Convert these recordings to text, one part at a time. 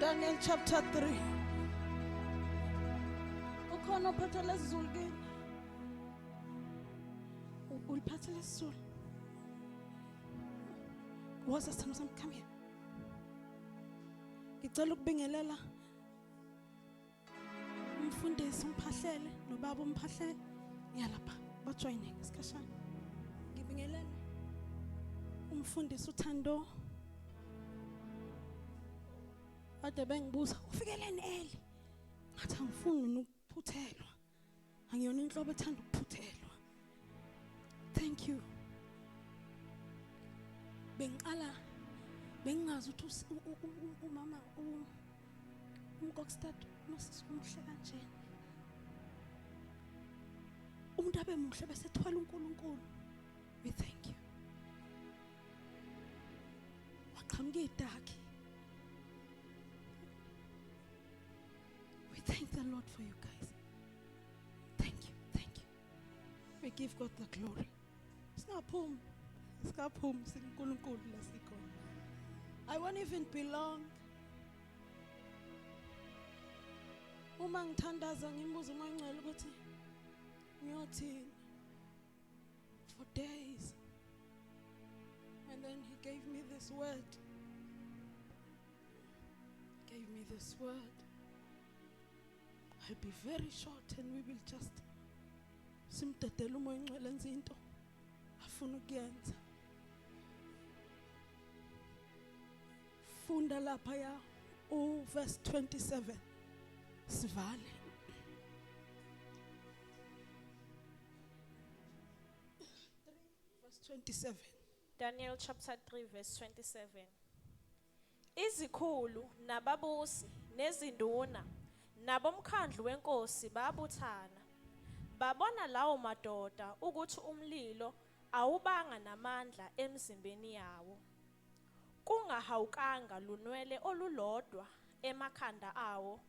Daniel chapter 3. Ukhona ophethe lesizulu kini? Uliphathe lesizulu? Woza Samson, come here. Ngicela ukubingelela umfundisi umphahlele nobaba umphahlele. Yalapha bajoyine isikhashana. Ngibingelela umfundisi uThando. Ade bengibuza ufikeleni eli. Ngathi angifuni ukuphuthelwa. Angiyona inhlobo ethanda ukuphuthelwa. Thank you. Bengazi ukuthi umama umkokstad nosisi umuhle kanjena. Umuntu abe muhle bese thwala uNkulunkulu. We thank you. Waqhamuka idaki. We thank the Lord for you guys. Thank you, thank you. We give God the glory. Singaphumi singuNkulunkulu lasikho. I won't even belong. Uma ngithandaza ngimbuza uMancela ukuthi ngiyothini for days. And then he gave me this word. I'll be very short and we will just simdedela uMancela enza into afuna ukuyenza. Funda lapha ya verse 27 sivale. Verse 27. Daniel chapter 3 verse 27. Izikhulu nababusi nezinduna nabomkhandlu wenkosi babuthana. Babona lawo madoda ukuthi umlilo awubanga namandla emzimbeni yawo. Kungahawukanga lunwele olulodwa emakhanda awo.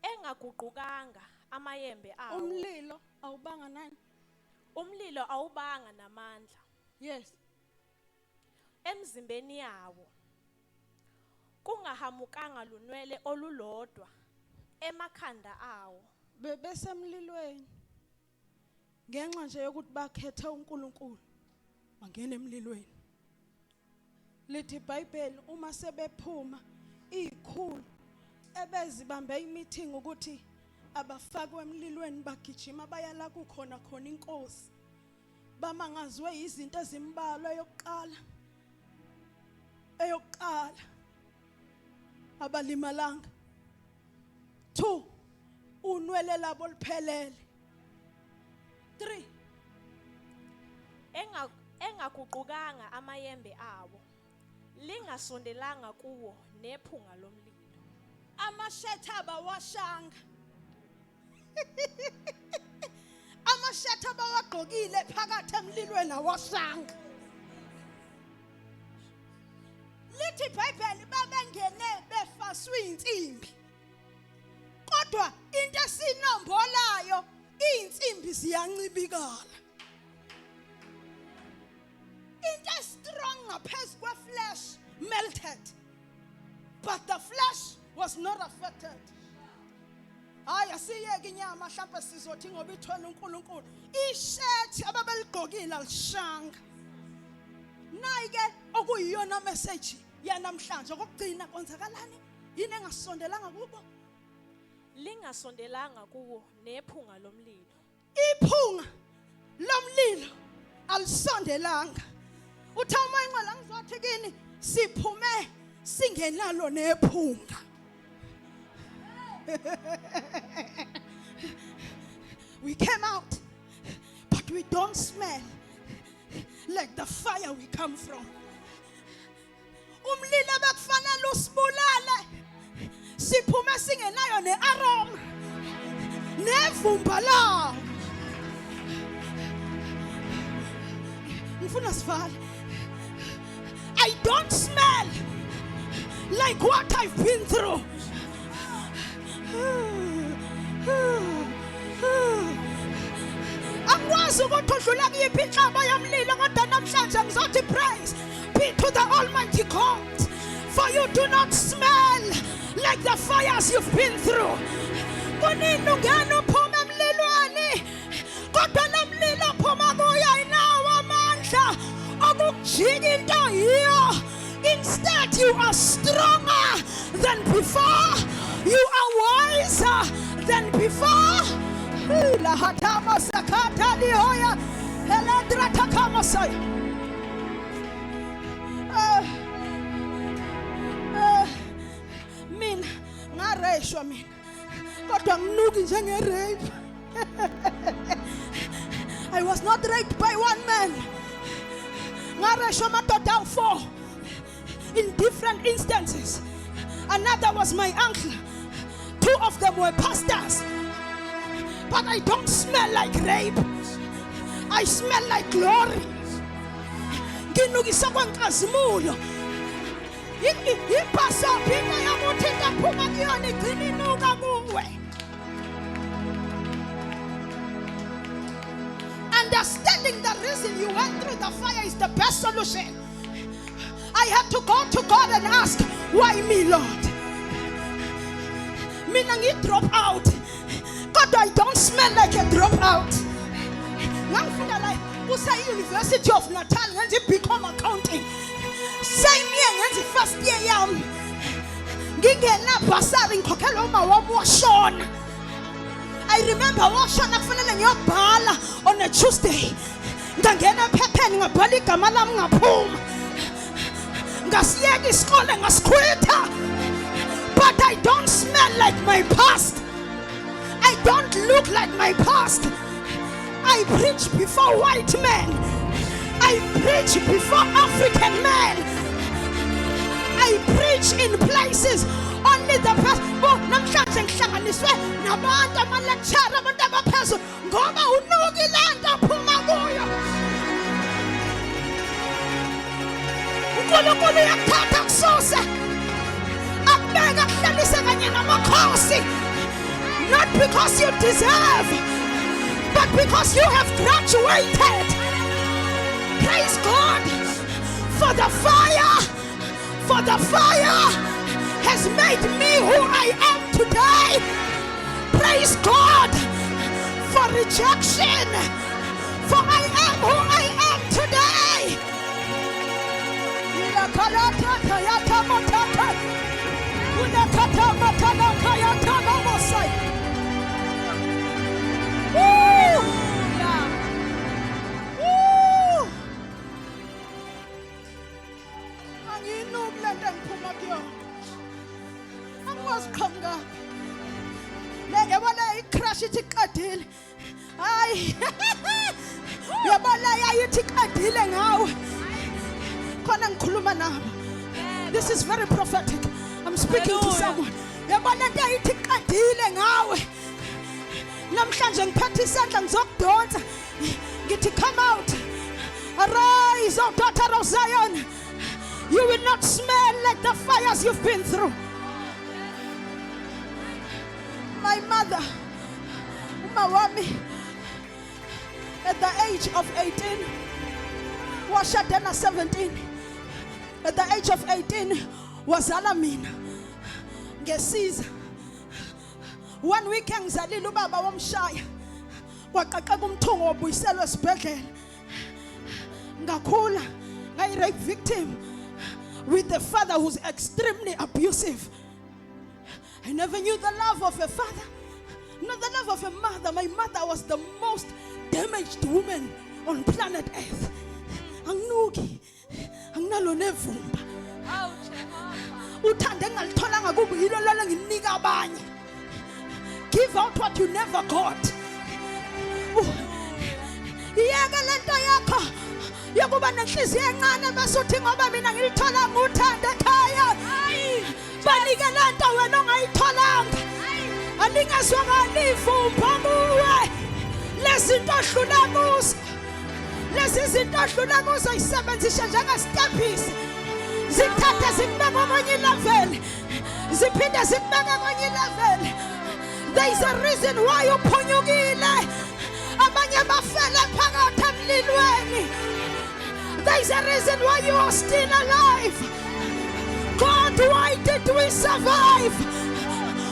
Engaguqukanga amayembe awo. Umlilo awubanga nani? Umlilo awubanga namandla. Yes. Emzimbeni yawo. Kungahamukanga lunwele olulodwa emakhanda awo. Bebesemlilweni. Ngenxa nje yokuthi bakhethe uNkulunkulu bangena emlilweni. Lithi iBhayibheli uma sebephuma izikhulu ebezibambe imeeting ukuthi abafakwe emlilweni bagijima bayala kukhona inkosi. Bamangazwe izinto ezimbalwa eyokuqala abalimalanga. 2 unwele labo liphelele. 3 engaguqukanga amayembe awo. Lingasondelanga kuwo nephunga lomlilo. Amashetha abawashanga. Amashetha abawagqokile phakathi emlilweni awashanga. Lithi iBhayibheli babengene befaswe insimbi. Kodwa into esinombolayo insimbi ziyancibikala. Into strong ngaphezu kweflesh melted, but the flesh was not affected. Hayi asiyeke inyama mhlawumbe sizothi ngoba ithwele uNkulunkulu. Ishethi ababeligqokile alishanga. Nayike okuyiyona message yanamhlanje okugcina konzakalani yini engasondelanga kubo. Lingasondelanga kuwo nephunga lomlilo. Iphunga lomlilo alisondelanga. Uthama inqala ngizothi kini Siphume singenalo nephunga. We came out but we don't smell like the fire we come from. Umlilo bekufanele usibulale. Siphume singenayo nearoma nevumba lawo. Ngifuna sivale. I don't smell like what I've been through. Angikwazi ukuthi udlula kuyiphi inhlamba yomlilo kodwa namhlanje ngizothi praise be to the Almighty God, for you do not smell like the fires you've been through. Kunini ungena uphuma emlilweni kodwa nomlilo phuma kuyo inawo amandla okujika into yiyo. Instead, you are stronger than before. You are wiser than before. La hatama sakata lihoya eladra takama say. Min ngareshwa mina kodwa nginuki njenge rape. I was not raped by one man. Ngareshwa madoda 4 in different instances. Another was my uncle. 2 of them were pastors. But I don't smell like rape. I smell like glory. Nginukisa kwankazimulo. Ipasa phina yamuthinta phuma kuyona igcina inuka kuwe. Understanding the reason you went through the fire is the best solution. I had to go to God and ask, why me, Lord? Meaning you drop out. God, I don't smell like a dropout. Like University of Natal when you become accounting. Same year when the first year yam. Gingena basari nkokelo ma washon. I remember washon afuna your bala on a Tuesday. Ngangena pepe ngabali kamala ngaphuma. Ngasiyeka isikole ngasikhwetha. But I don't smell like my past. I don't look like my past. I preach before white men. I preach before African men. I preach in places only the past. Oh, namhlanje ngihlanganiswe nabantu ama-lecturer abantu abaphezulu ngoba unuka ilanda phuma kuyo. uNkulunkulu uyakuthatha kususe akubeka kuhlalise kanye namakhosi. Not because you deserve, but because you have graduated. Praise God for the fire. For the fire has made me who I am today. Praise God for rejection. For I am who I am today. This is very prophetic. I'm speaking to someone. Namhlanje ngiphethe isandla ngizokudonsa ngithi come out, arise, O daughter of Zion. You will not smell like the fires you've been through. My mother, Umawami, at the age of 18, Washadena 17. At the age of 18, was Alamina. Ngesiza. One weekend ngizalile ubaba womshaya. Waqaqeka umthungo wobuyiselwe esibhedlela. Ngakhula, ngayi-rape victim with a father who's extremely abusive. I never knew the love of a father, not the love of a mother. My mother was the most damaged woman on planet Earth. Anginuki, anginalo nevumba. Uthande engalitholanga kubo yilo lalo nginika abanye. Give out what you never got. Iyeke lento yakho yokuba nenhliziyo encane bese uthi ngoba mina ngilithola nguthanda ekhaya. Banike lento wena ongayitholanga. Aningezwanga livumba kuwe. Lezinto ohlula kuzo. Lezi zinto ohlula kuzo isebenzisha njengestepisi. Zithathe zikubeka kwenye level. Ziphinde zikubeka kwenye level. There is a reason why uphunyukile. Abanye bafela phakathi emlilweni. There is a reason why you are still alive. God, why did we survive?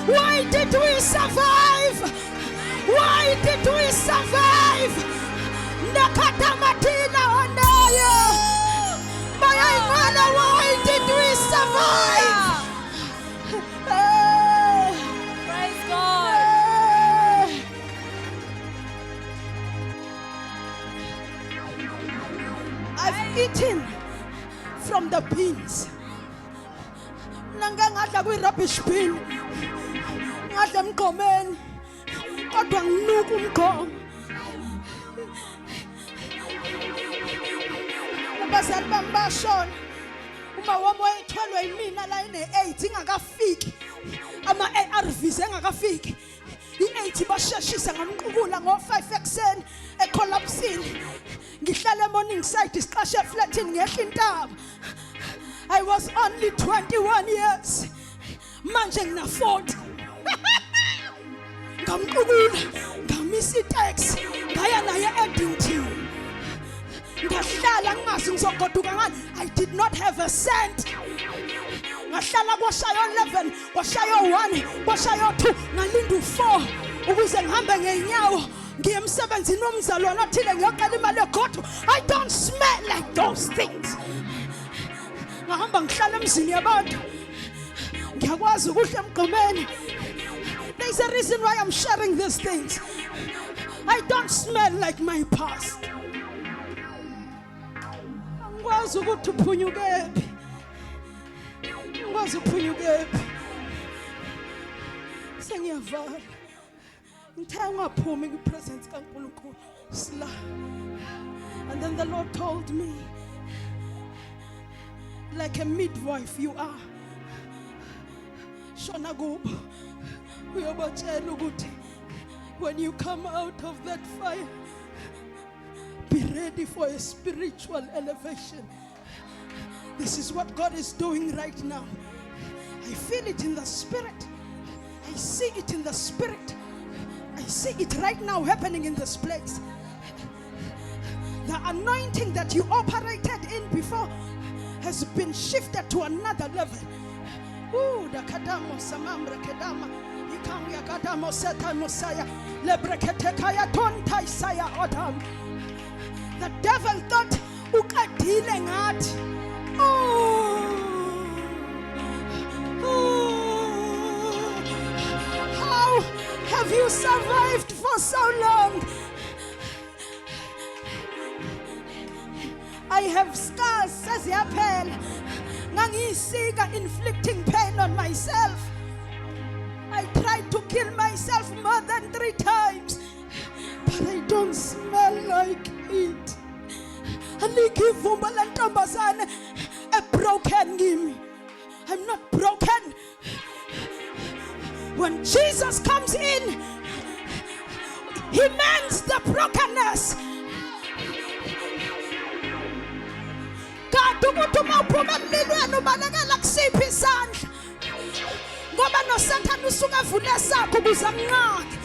Why did we survive? Why did we survive? Nakatamatina onaya. Mayayimana, why did we survive? Praise God. I've eaten from the beans. Ngadla kwi-rubbish bin. Ngadla emgqomeni. Kodwa nginuka umgqomo. Abazali bami bashona. Uma wami wayethwelwe yimina la ine-AIDS ingakafiki. Ama-ARVs engakafiki. I-AIDS basheshisa ngamqukula ngo-5 ekuseni ecollapsini. Ngihlala e-morning side isiqashe eflatini ngehla intaba. I was only 21 years. Manje ngina 40. Ngamqukula, ngamisa itaxi, ngaya naye Eddington. Ngahlala ngingazi ngizogoduka ngani. I did not have a cent. Ngahlala kwashayo 11, kwashayo 1, kwashayo 2, ngalinda u4 ukuze ngihambe ngeenyawo ngiye emsebenzini nomzalwane othile ngiyocela imali egodo. I don't smell like those things. Ngihamba ngihlala emzini yabantu. Ngiyakwazi ukudla emgqomeni. There's a reason why I'm sharing these things. I don't smell like my past. Angikwazi ukuthi uphunyukephi. Angikwazi uphunyukephi. Sengiyavala. Ngithe ungaphumi kwi-presence kaNkulunkulu. Sla. And then the Lord told me, like a midwife you are. Shona kubo. Uyobatshela ukuthi when you come out of that fire, be ready for a spiritual elevation. This is what God is doing right now. I feel it in the spirit. I see it in the spirit. I see it right now happening in this place. The anointing that you operated in before has been shifted to another level. Ooh, the kadamo samamra kedama. Ikamya kadamo setano saya. Lebrekete kaya tonta saya odam. The devil thought ukadile ngathi. How have you survived for so long? I have scars, says Yapel. Ngangiyisika inflicting pain on myself. I tried to kill myself more than 3 times, but I don't smell like it. Alikivumba lentombazane broken kimi. I'm not broken. When Jesus comes in, he mends the brokenness. God ukuthi uma uphuma emlilweni ubalekela kusiphi isandla. Ngoba noSathane usuka evule sakho ukuze amnqake.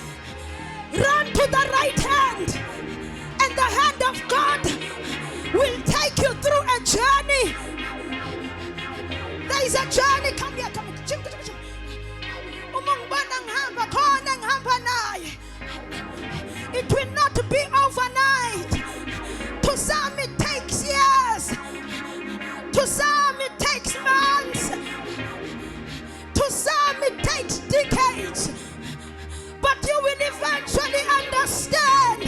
Run to the right hand, and the hand of God will take you through a journey. There is a journey. Come here, come here. Uma ngibona ngihamba khona ngihamba naye. It will not be overnight. To some it takes years. To some it takes months. To some it takes decades. But you will eventually understand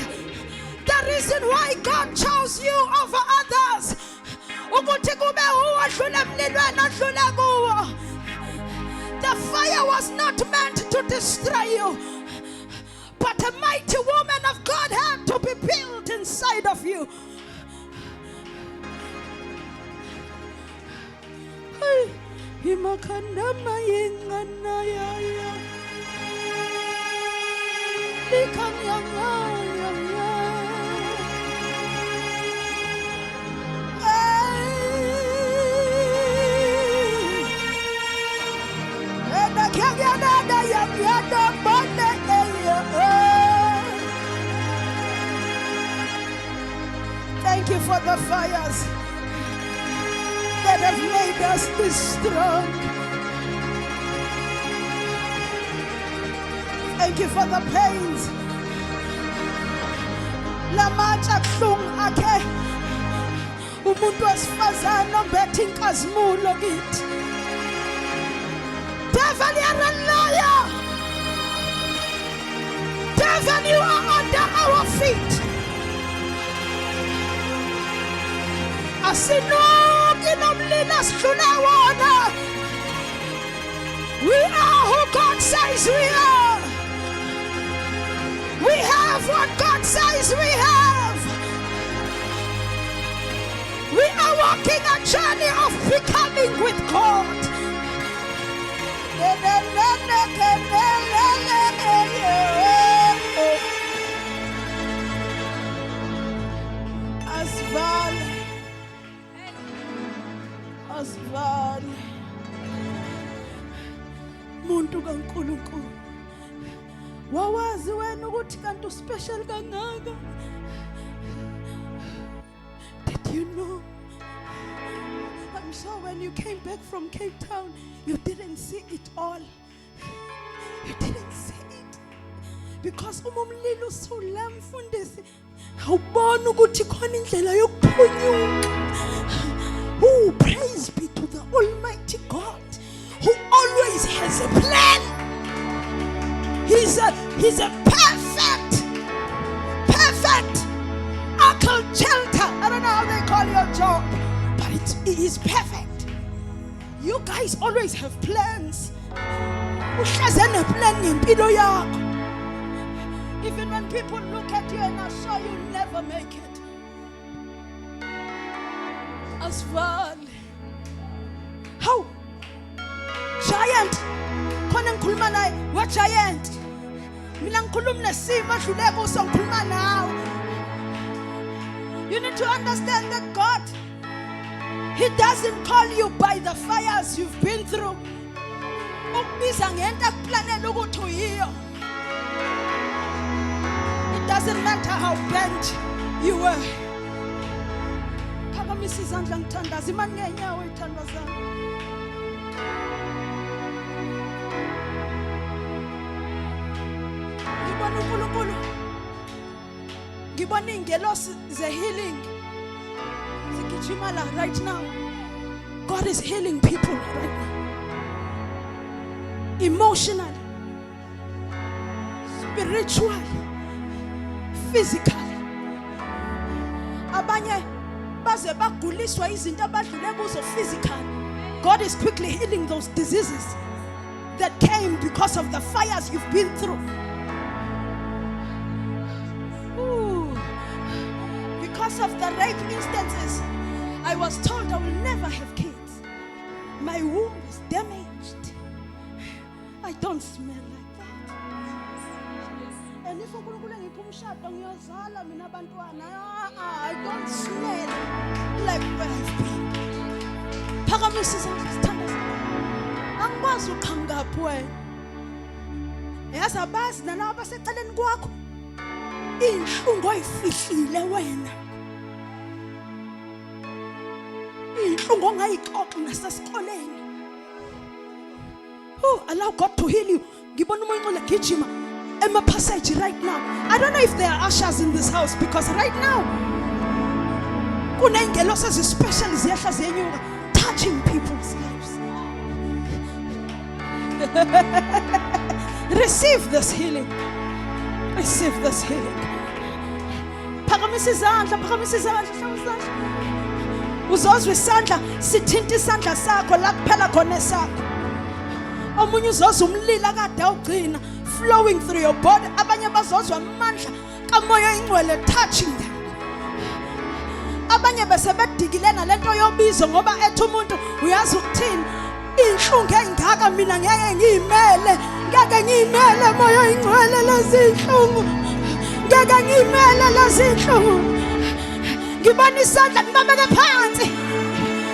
the reason why God chose you over others. The fire was not meant to destroy you, but a mighty woman of God had to be built inside of you. Thank you for the fires. that have made us this strong. Thank you for the pains. Lamacha kuhlungu akhe umuntu wesifazane ombethe inkazimulo kithi. Devil, you're a liar. Devil, you are under our feet. Asinuki nomlilo sidlula wona. We are who God says we are. We have what God says we have. We are walking a journey of becoming with God. Asval muntu kaNkulunkulu, wawazi wena ukuthi kanti special kangaka? Did you know? I'm sure when you came back from Cape Town, you didn't see it all. You didn't see it. Because umumlilo usula mfundisi, awubona ukuthi khona indlela yokuphunyuka. Oh, praise be to the Almighty God, who always has a plan. He's a perfect occult shelter. I don't know how they call your job, but it is perfect. You guys always have plans. Even when people look at you and are sure you'll never make it. As well. How? Giant. Khona ngikhuluma naye, what giant? Mina ngikhuluma nesimo adluleko usongikhuluma nawe. You need to understand that God, He doesn't call you by the fires you've been through. Ukubiza ngento akuplanela ukuthi uyiyo. It doesn't matter how bent you were. Phakamisa izandla ngithandaza imani ngenyawo ithandwa zami. Ngibona uNkulunkulu. Ngibona ingelosi ze healing. Zigijima la right now. God is healing people right now. Emotionally, spiritually, physically. Abanye baze baguliswa izinto abadlule kuzo physically. God is quickly healing those diseases that came because of the fires you've been through. Ooh. Because of the rape instances, I was told I will never have kids. My womb is damaged. I don't smell like that. And if I don't smell like where I've been. Pakamisi standards. Angbazi ukhangaphi wena. Yazabazi nalabo abaseceleni kwakho. Inhlungu oyifihlile wena. Inhlungu ongayixoxi nasesikoleni. Oh, allow God to heal you. Gibona umuntu legijima ema passage right now. I don't know if there are ushers in this house, because right now kunengelo sezespecial ziyahla ziyenyuka touching people's lives. Receive this healing. Receive this healing. Phakamisa izandla, phakamisa izandla, phakamisa izandla. Uzozwe isandla sithinta isandla sakho la kuphela khona esakho. Omunye uzozwa umlilo akade awugcina flowing through your body. Abanye bazozwa amandla kamoya ingcwele touching them. Abanye bese bedikilena lento yobizo ngoba ethi umuntu uyazi ukuthini inhlungu engaka mina ngeke ngiyimele. Ngeke ngiyimele moya ingcwele lezinhlungu. Ngeke ngiyimele lezinhlungu. Ngibona isandla nibameke phansi.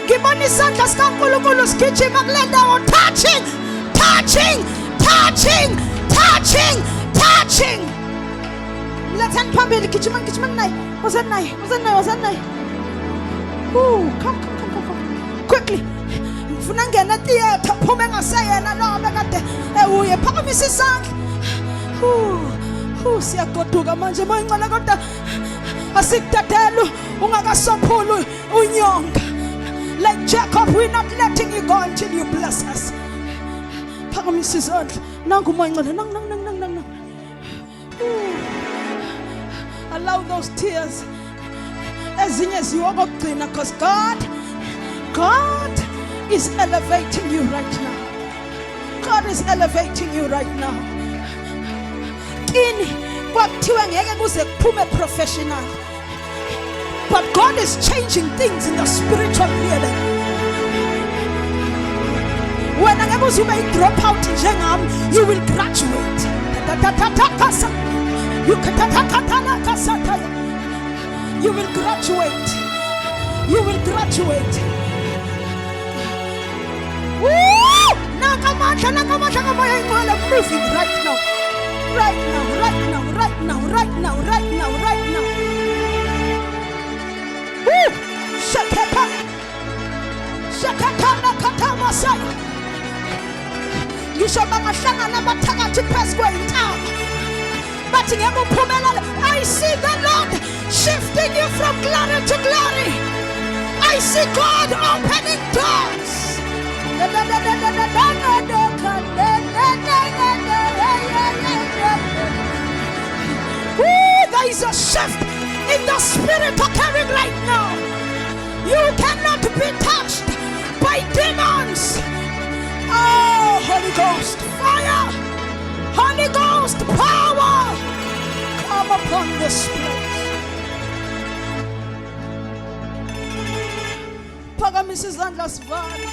Ngibona isandla sikaNkulunkulu sigijima kule ndawo touching. Touching, touching, touching, touching. Lethani phambili gijima gijima naye. Wozani naye, wozani naye, wozani naye. Ooh, come. Quick. quickly. Ngifuna ngena theater phume ngaseyena lo bekade uye phakamisa isandla. Siyagoduka manje mayincane kodwa asikudedela ungakasophula unyonga. Like Jacob, we're not letting you go until you bless us. Phakamisa isandla. Nangu mayincane nang. Allow those tears ezinye ziyokugcina, because God is elevating you right now. God is elevating you right now. Kini kwakuthiwa ngeke kuze kuphume professional, but God is changing things in the spiritual realm. When angeke uze ube drop out njengami, you will graduate. You will graduate. You will graduate. Woo! Nakamandla moving right now. Right now. Woo! Shakata nakatamasaya. Ngisho bangahlangana bathakathi phezu kwentaba. Bathi ngeke uphumelele. I see the Lord shifting you from glory to glory. I see God opening doors. There is a shift in the spirit occurring right now. You cannot be touched by demons. Oh, Holy Ghost fire, Holy Ghost power, come upon this place. Phakamisa izandla sivana.